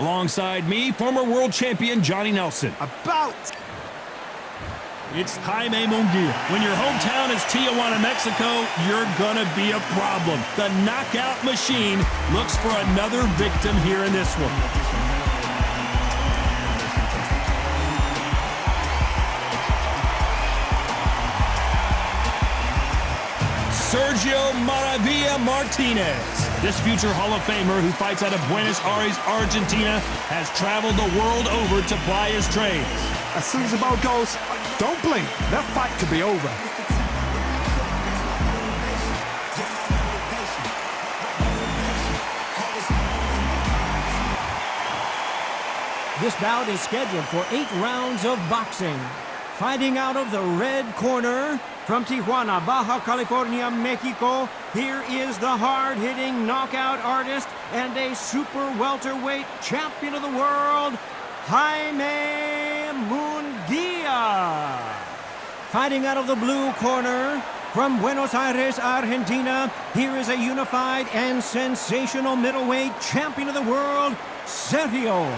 Alongside me, former world champion Johnny Nelson. It's Jaime Munguia. When your hometown is Tijuana, Mexico, you're gonna be a problem. The knockout machine looks for another victim here in this one. Sergio Maravilla Martinez. This future Hall of Famer who fights out of Buenos Aires, Argentina, has traveled the world over to ply his trade. As soon as the ball goes, don't blink. That fight could be over. This bout is scheduled for 8 rounds of boxing. Fighting out of the red corner, from Tijuana, Baja California, Mexico, here is the hard-hitting knockout artist and a super welterweight champion of the world, Jaime Munguia. Fighting out of the blue corner, from Buenos Aires, Argentina, here is a unified and sensational middleweight champion of the world, Sergio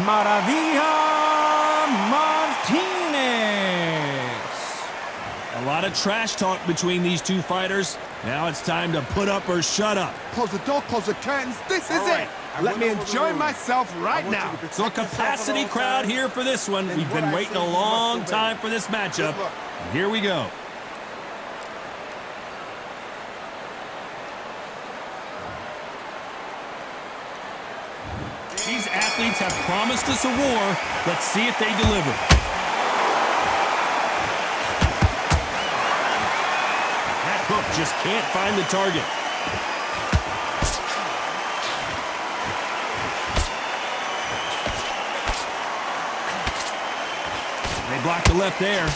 Maravilla Martinez. A lot of trash talk between these two fighters. Now it's time to put up or shut up. Close the door, close the curtains. This is it. Let me enjoy myself right now. So a capacity crowd here for this one. We've been waiting a long time for this matchup. And here we go. These athletes have promised us a war. Let's see if they deliver. That hook just can't find the target. They blocked the left there.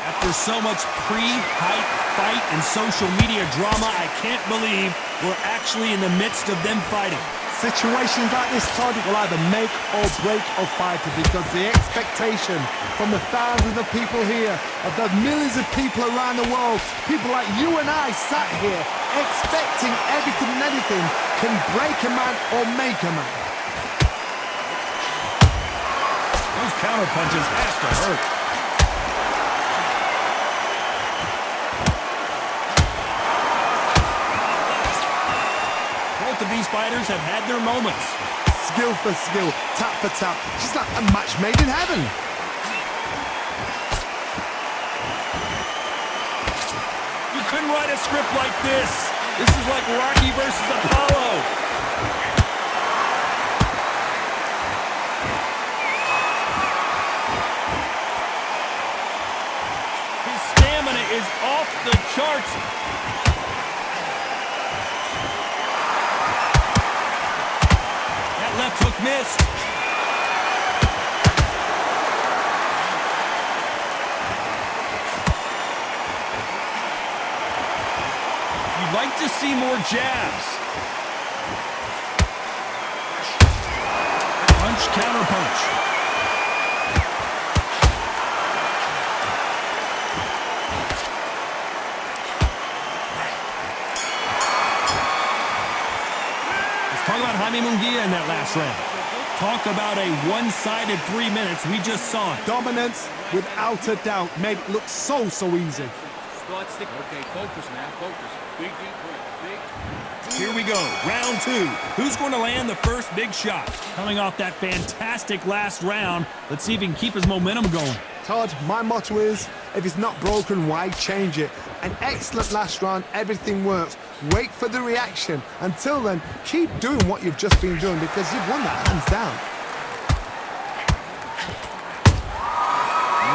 After so much pre-hype fight and social media drama, I can't believe we're actually in the midst of them fighting. Situations like this, Todd, will either make or break a fighter because the expectation from the thousands of people here, of the millions of people around the world, people like you and I sat here expecting everything and anything can break a man or make a man. Those counter punches have to hurt. Both of these fighters have had their moments. Skill for skill, tap for tap. She's like a match made in heaven. You couldn't write a script like this. This is like Rocky versus Apollo. Is off the charts. That left hook missed. You'd like to see more jabs. Punch, counter punch. Talk about Jaime Munguia in that last round. Talk about a one-sided 3 minutes. We just saw it. Dominance, without a doubt, made it look so easy. Okay, focus, man, focus. Big deep breath, big. Here we go, round 2. Who's going to land the first big shot? Coming off that fantastic last round, let's see if he can keep his momentum going. Todd, my motto is, if it's not broken, why change it? An excellent last round, everything works. Wait for the reaction. Until then, keep doing what you've just been doing because you've won that hands down.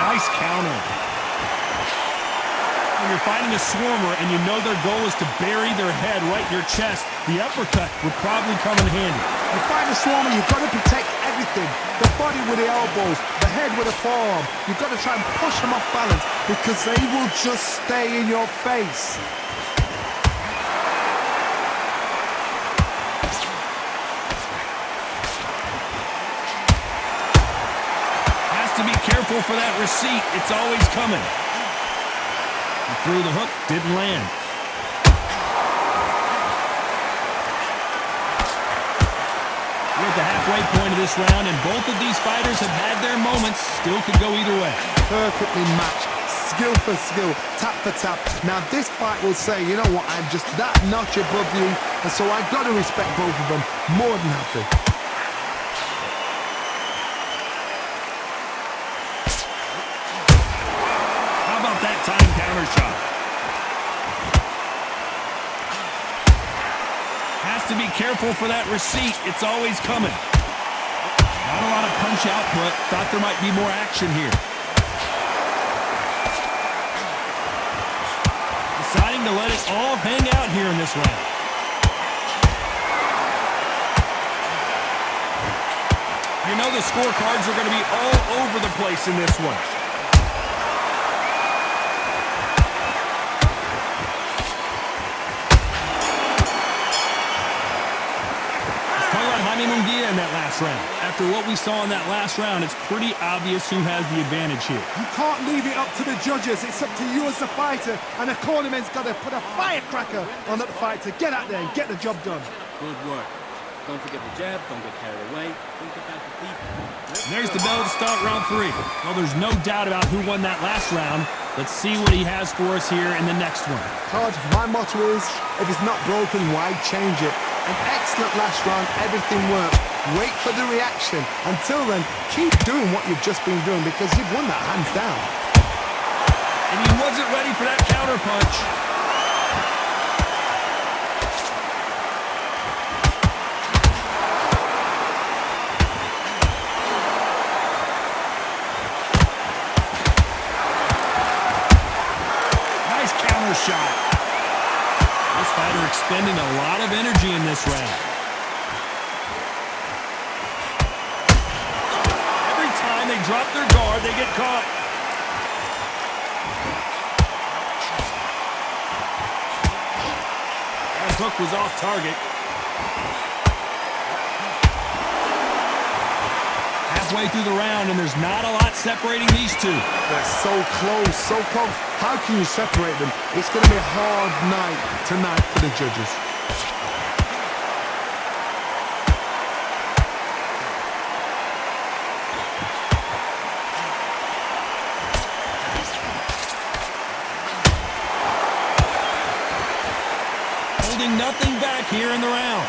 Nice counter. When you're fighting a swarmer and you know their goal is to bury their head right in your chest, the uppercut would probably come in handy. You fight a swarmer, you've got to protect everything. The body with the elbows, the head with the forearm. You've got to try and push them off balance because they will just stay in your face. To be careful for that receipt. It's always coming. He threw the hook, didn't land. We're at the halfway point of this round, and both of these fighters have had their moments. Still could go either way. Perfectly matched. Skill for skill, tap for tap. Now this fight will say, you know what, I'm just that notch above you, and so I've got to respect both of them. More than happy. How about that time counter shot? Has to be careful for that receipt. It's always coming. Not a lot of punch output. Thought there might be more action here. Deciding to let it all hang out here in this round. You know the scorecards are going to be all over the place in this one. Let's talk about Jaime Munguia in that last round. After what we saw in that last round, it's pretty obvious who has the advantage here. You can't leave it up to the judges. It's up to you as the fighter, and the cornerman's got to put a firecracker on that fight to get out there and get the job done. Good work. Don't forget the jab. Don't get carried away. Think about the deep. There's the bell to start round 3. Well, there's no doubt about who won that last round. Let's see what he has for us here in the next one. Todd, my motto is, if it's not broken, why change it? An excellent last round, everything worked. Wait for the reaction. Until then, keep doing what you've just been doing because you've won that hands down. And he wasn't ready for that counter punch. Nice counter shot. This fighter expending a lot of energy in this round. Every time they drop their guard, they get caught. That hook was off target. Halfway through the round, and there's not a lot separating these two. They're so close, so close. How can you separate them? It's going to be a hard night tonight for the judges. Holding nothing back here in the round.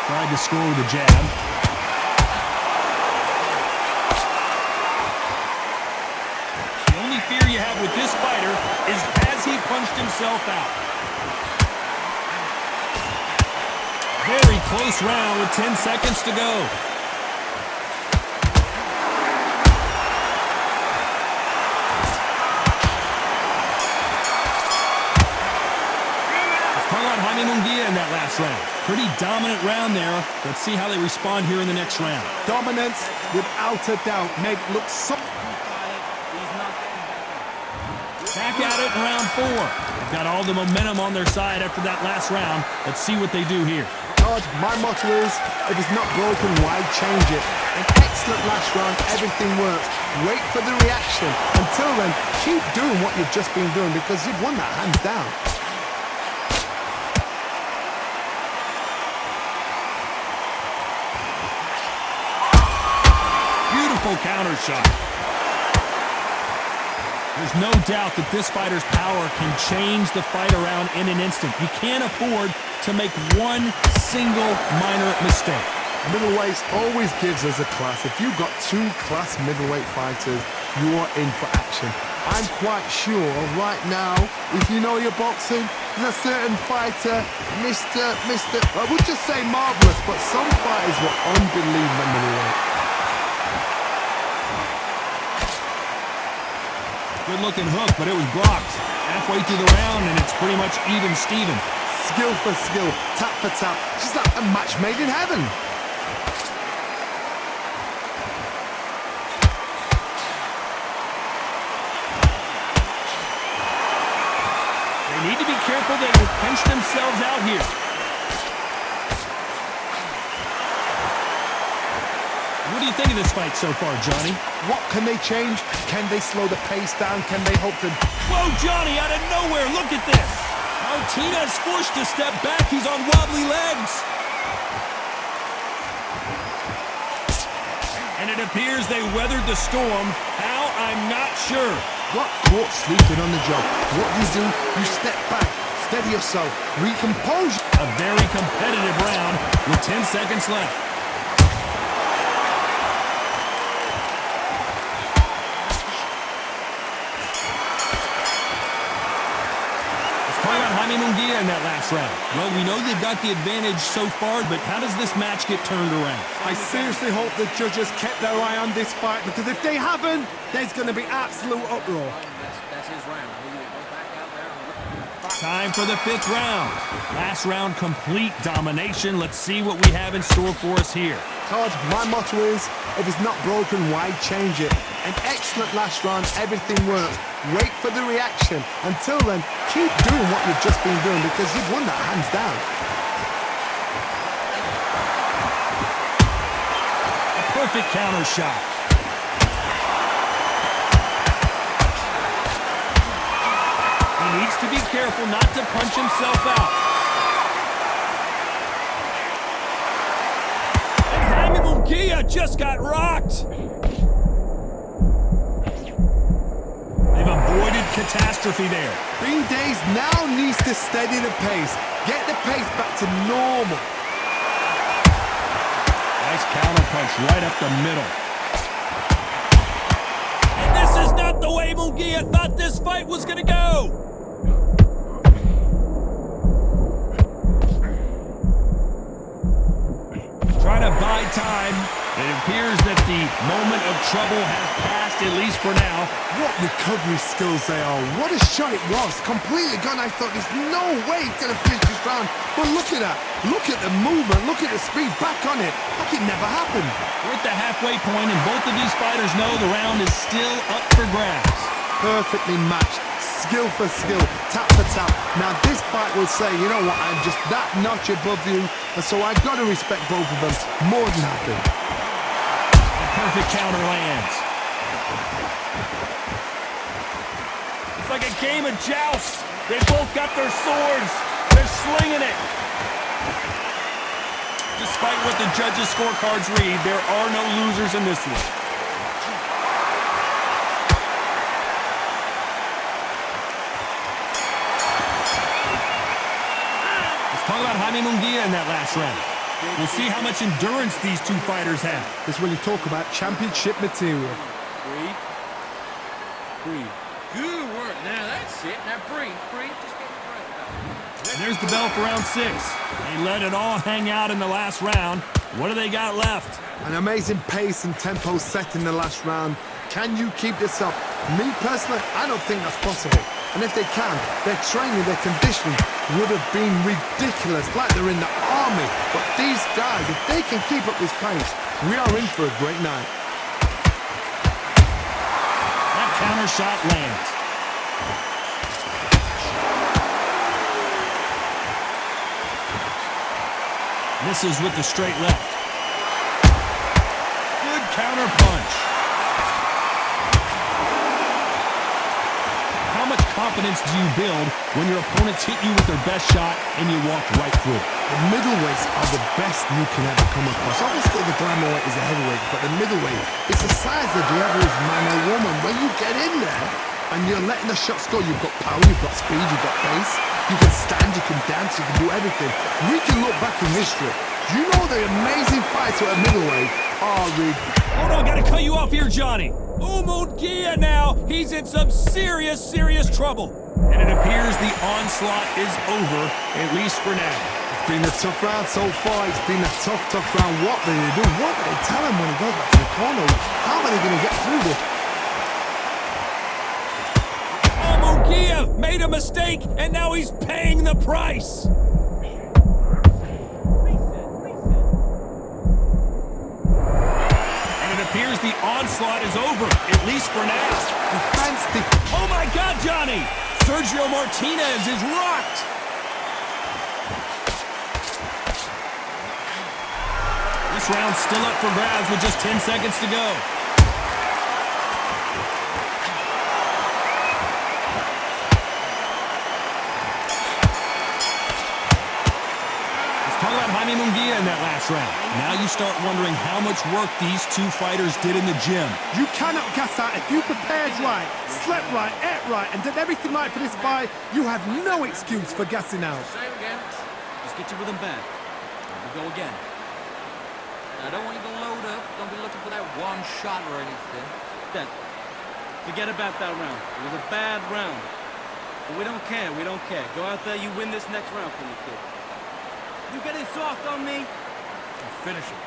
Tried to score with a jab. The only fear you have with this fighter is has he punched himself out? Very close round with 10 seconds to go. Jaime Munguia in that last round. Pretty dominant round there. Let's see how they respond here in the next round. Dominance, without a doubt, make it look so... Back at it in round 4. They've got all the momentum on their side after that last round. Let's see what they do here. Todd, my motto is, if it's not broken, why change it? An excellent last round, everything works. Wait for the reaction. Until then, keep doing what you've just been doing because you've won that hands down. Counter shot. There's no doubt that this fighter's power can change the fight around in an instant. You can't afford to make one single minor mistake. Middleweights always gives us a class. If you've got 2 class middleweight fighters, you're in for action. I'm quite sure right now, if you know your boxing, there's a certain fighter, Mr. I would just say marvelous, but some fighters were unbelievable middleweight. Good-looking hook, but it was blocked. Halfway through the round, and it's pretty much even Steven. Skill for skill, tap for tap. Just like a match made in heaven. They need to be careful they don't pinch themselves out here. Would do you think of this fight so far, Johnny? What can they change? Can they slow the pace down? Can they hope to... Whoa, Johnny, out of nowhere, look at this! Martinez forced to step back, he's on wobbly legs! And it appears they weathered the storm. How? I'm not sure. Got caught sleeping on the job. What do? You step back, steady yourself, recompose. A very competitive round with 10 seconds left. Talk about Jaime Munguia in that last round. Well, we know they've got the advantage so far, but how does this match get turned around? I seriously hope the judges kept their eye on this fight, because if they haven't, there's going to be absolute uproar. That's his round. He'll either go back out there or... Time for the 5th round. Last round, complete domination. Let's see what we have in store for us here. Todd, my motto is, if it's not broken, why change it? An excellent last round, everything works. Wait for the reaction. Until then, keep doing what you've just been doing, because you've won that hands down. A perfect counter shot. He needs to be careful not to punch himself out. And Jaime Munguia just got rocked. They've avoided catastrophe there. Bean Days now needs to steady the pace. Get the pace back to normal. Nice counter punch right up the middle. And this is not the way Munguia thought this fight was going to go. Trying to buy time. It appears that the moment of trouble has passed, at least for now. What recovery skills they are. What a shot it was. Completely gone. I thought there's no way he's going to finish this round. But look at that. Look at the movement. Look at the speed. Back on it. Like it never happened. We're at the halfway point, and both of these fighters know the round is still up for grabs. Perfectly matched. Skill for skill. Tap for tap. Now this fight will say, you know what, I'm just that notch above you. And so I've got to respect both of them more than happy. A perfect counter lands. It's like a game of joust. They both got their swords. They're slinging it. Despite what the judges' scorecards read, there are no losers in this one. Let's talk about Jaime Munguia in that last round. We'll see how much endurance these two fighters have. This is when you talk about championship material. Breathe. Breathe. Good work. Now that's it. Now breathe. Breathe. Just get your breath back. And there's the bell for round 6. They let it all hang out in the last round. What do they got left? An amazing pace and tempo set in the last round. Can you keep this up? Me personally, I don't think that's possible. And if they can, their training, their conditioning would have been ridiculous, like they're in the army. But these guys, if they can keep up this pace, we are in for a great night. That counter shot lands. Misses with the straight left. Good counter punch. How much confidence do you build when your opponents hit you with their best shot and you walk right through it? The middleweights are the best you can ever come across. Obviously, the glamour weight is a heavyweight, but the middleweight, it's the size of the average man or woman. When you get in there and you're letting the shots go, you've got power, you've got speed, you've got pace, you can stand, you can dance, you can do everything. We can look back in history. You know the amazing fights at a middleweight are Oh no, I gotta cut you off here, Johnny. Oh, Munguia now. He's in some serious trouble. And it appears the onslaught is over, at least for now. It's been a tough round so far. It's been a tough round. What do they do? What do they tell him when he goes back to the corner? How are they going to get through this? Oh, Munguia made a mistake, and now he's paying the price. Appears the onslaught is over, at least for now. Oh my God, Johnny! Sergio Martinez is rocked! This This round's still up for grabs with just 10 seconds to go. Talk about Jaime Munguia in that last round. Now you start wondering how much work these two fighters did in the gym. You cannot gas out. If you prepared right, slept right, ate right, and did everything right for this fight, you have no excuse for gassing out. Same again. Just get your rhythm back. We go again. I don't want you to load up. Don't be looking for that one shot or anything. Then, forget about that round. It was a bad round. But we don't care. We don't care. Go out there. You win this next round for me, kid. You getting soft on me? Finish it.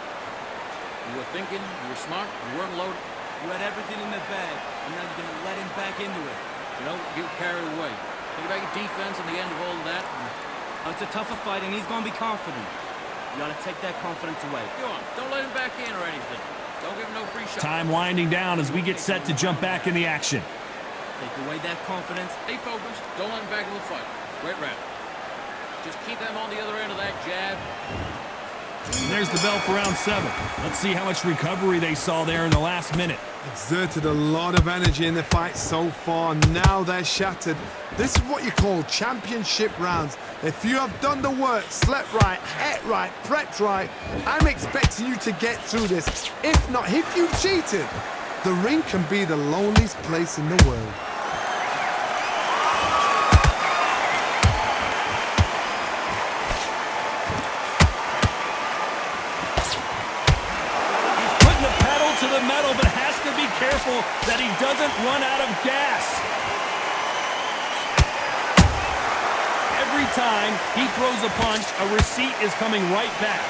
You were thinking, you were smart, you weren't loaded. You had everything in the bag, and now you're gonna let him back into it. You don't get carried away. Think about your defense and the end of all of that. Oh, it's a tougher fight, and he's gonna be confident. You gotta take that confidence away. Go on, don't let him back in or anything. Don't give him no free shot. Time winding down as we get set to jump back in the action. Take away that confidence. Stay focused. Don't let him back in the fight. Great round. Just keep them on the other end of that jab. And there's the bell for round 7. Let's see how much recovery they saw there in the last minute. Exerted a lot of energy in the fight so far. Now they're shattered. This is what you call championship rounds. If you have done the work, slept right, ate right, prepped right, I'm expecting you to get through this. If not, if you cheated, the ring can be the loneliest place in the world. To the metal, but has to be careful that he doesn't run out of gas. Every time he throws a punch, a receipt is coming right back.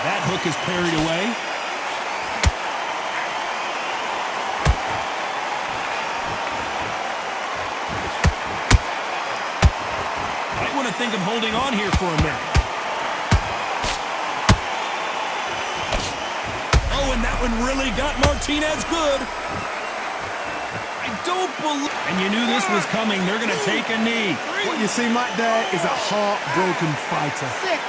That hook is parried away. Might want to think of holding on here for a minute. And that one really got Martinez good. I don't believe... And you knew this was coming. They're going to take a knee. What you see right there is a heartbroken fighter. 6, 7,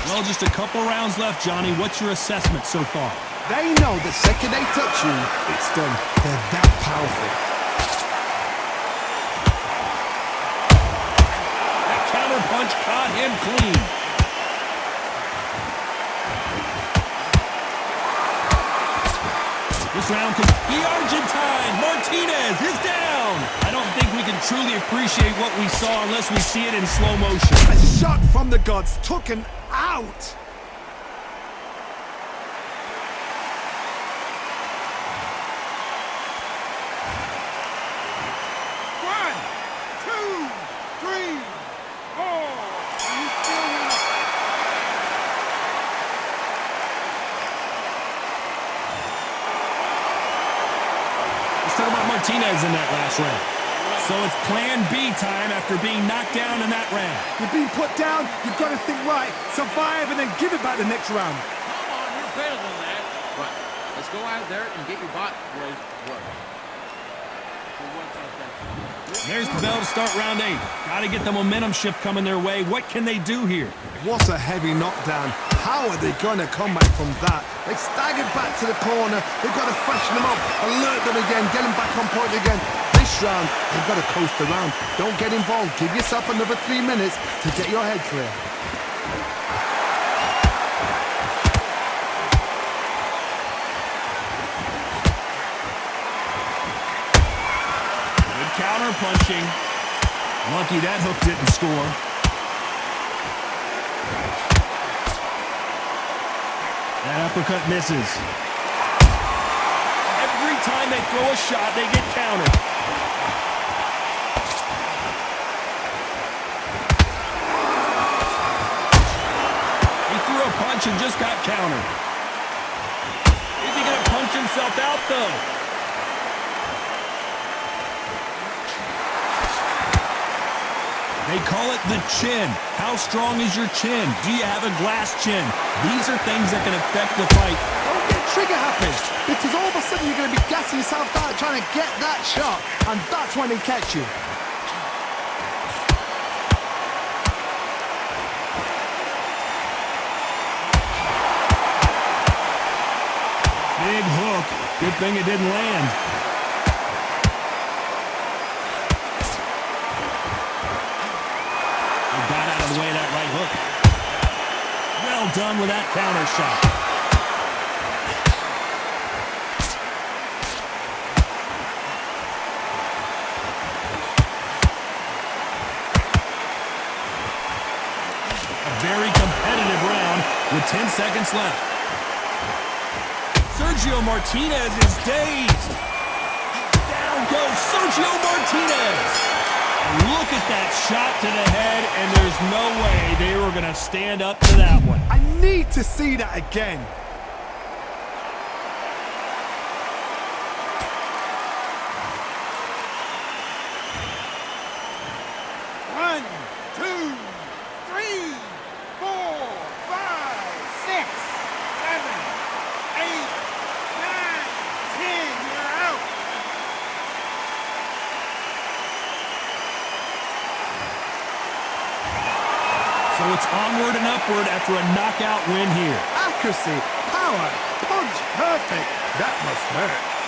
8. Well, just a couple rounds left, Johnny. What's your assessment so far? They know the second they touch you, it's done. They're that powerful. That counter punch caught him clean. This round could be Argentine. Martinez is down. I don't think we can truly appreciate what we saw unless we see it in slow motion. A shot from the gods took him out. Martinez in that last round. So it's plan B time after being knocked down in that round. You've been put down, you've got to think right, survive, and then give it back the next round. Come on, you're better than that. But let's go out there and get your bot right work. There's the bell to start round 8. Got to get the momentum shift coming their way. What can they do here? What a heavy knockdown. How are they going to come back from that? They staggered back to the corner. They've got to freshen them up, alert them again, get them back on point again. This round, they've got to coast around. Don't get involved. Give yourself another 3 minutes to get your head clear. Good counter punching. Lucky that hook didn't score. That uppercut misses. Every time they throw a shot, they get countered. He threw a punch and just got countered. Is he going to punch himself out, though? They call it the chin. How strong is your chin? Do you have a glass chin? These are things that can affect the fight. Don't get trigger happy, because all of a sudden you're going to be gassing yourself out trying to get that shot, and that's when he catch you. Big hook. Good thing it didn't land. He got out of the way of that right hook. Well done with that counter shot. A very competitive round with 10 seconds left. Sergio Martinez is dazed. Down goes Sergio Martinez. Look at that shot to the head, and there's no way they were going to stand up to that one. I need to see that again. One, two, three, 4, 5, 6, 7, 8, 9, 10. You're out. So it's onward and upward after a knockout win here. Accuracy, power, punch, perfect. That must hurt.